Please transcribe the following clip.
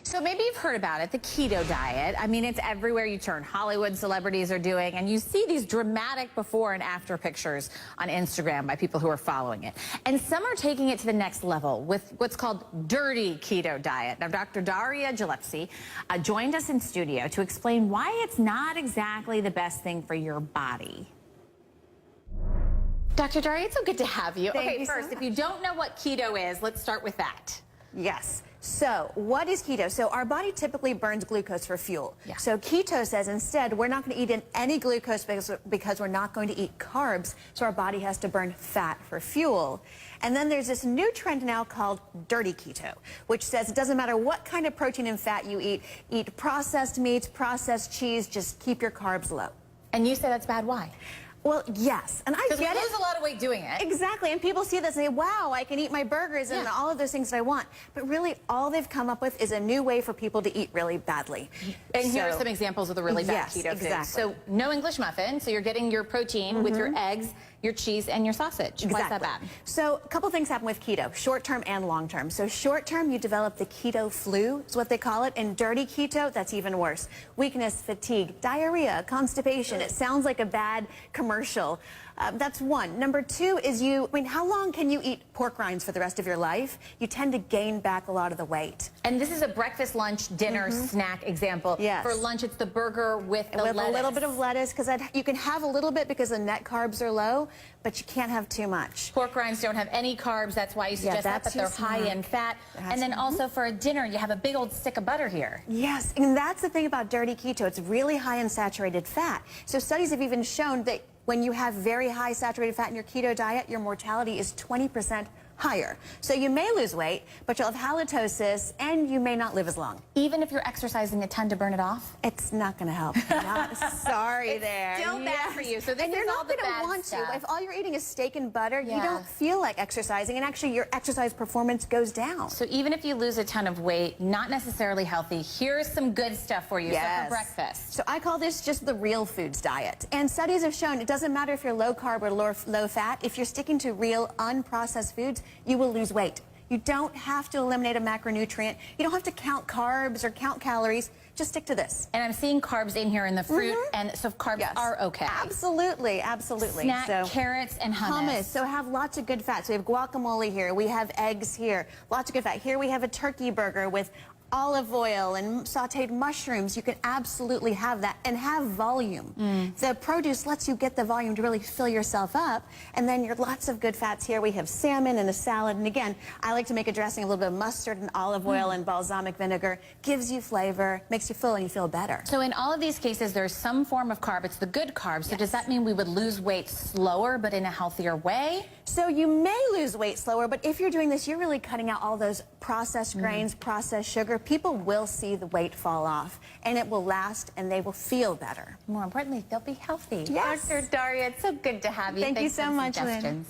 So maybe you've heard about it, the keto diet. I mean, it's everywhere you turn. Hollywood celebrities are doing, and you see these dramatic before and after pictures on Instagram by people who are following it. And some are taking it to the next level with what's called dirty keto diet. Now, Dr. Daria Gillespie joined us in studio to explain why it's not exactly the best thing for your body. Dr. Daria, it's so good to have you. Thank you first, so if you don't know what keto is, let's start with that. Yes. So what is keto? So our body typically burns glucose for fuel. Yeah. So keto says instead we're not going to eat in any glucose because we're not going to eat carbs. So our body has to burn fat for fuel. And then there's this new trend now called dirty keto, which says it doesn't matter what kind of protein and fat you eat processed meats, processed cheese, just keep your carbs low. And you say that's bad. Why? Well, yes, and I get it. Because we lose a lot of weight doing it. Exactly, and people see this and say, wow, I can eat my burgers and all of those things that I want. But really, all they've come up with is a new way for people to eat really badly. And here are some examples of the really bad keto foods. So no English muffin, so you're getting your protein with your eggs, your cheese, and your sausage. Exactly. Why is that bad? So a couple things happen with keto, short-term and long-term. So short-term, you develop the keto flu, is what they call it. And dirty keto, that's even worse. Weakness, fatigue, diarrhea, constipation. It sounds like a bad commercial. That's one. Number two is how long can you eat pork rinds for the rest of your life? You tend to gain back a lot of the weight. And this is a breakfast, lunch, dinner, snack example. Yes. For lunch, it's the burger with lettuce. A little bit of lettuce, because you can have a little bit because the net carbs are low, but you can't have too much. Pork rinds don't have any carbs. That's why you suggest that, but they're high in fat. And then also for a dinner, you have a big old stick of butter here. Yes, and that's the thing about dirty keto. It's really high in saturated fat. So studies have even shown that when you have very high saturated fat in your keto diet, your mortality is 20% higher. So you may lose weight, but you'll have halitosis, and you may not live as long. Even if you're exercising a ton to burn it off? It's not going to help. Sorry there. It's still bad for you. So this and you're not going to want to. If all you're eating is steak and butter, you don't feel like exercising, and actually your exercise performance goes down. So even if you lose a ton of weight, not necessarily healthy, here's some good stuff for you. So for breakfast. So I call this just the real foods diet. And studies have shown it doesn't matter if you're low carb or low fat. If you're sticking to real unprocessed foods, you will lose weight. You don't have to eliminate a macronutrient. You don't have to count carbs or count calories. Just stick to this. And I'm seeing carbs in here in the fruit, and so carbs are okay. Absolutely, absolutely. Snack, carrots, and hummus. So have lots of good fats. We have guacamole here. We have eggs here. Lots of good fat. Here we have a turkey burger with olive oil and sauteed mushrooms. You can absolutely have that and have volume. The produce lets you get the volume to really fill yourself up, and then you're lots of good fats here. We have salmon and a salad, and again, I like to make a dressing, a little bit of mustard and olive oil and balsamic vinegar. Gives you flavor, makes you full, and you feel better. So in all of these cases, there's some form of carb. It's the good carbs. So does that mean we would lose weight slower but in a healthier way? So you may lose weight slower, but if you're doing this, you're really cutting out all those processed grains, processed sugar. People will see the weight fall off, and it will last, and they will feel better. More importantly, they'll be healthy. Yes. Dr. Daria, it's so good to have you. Thank you so much, Lynn.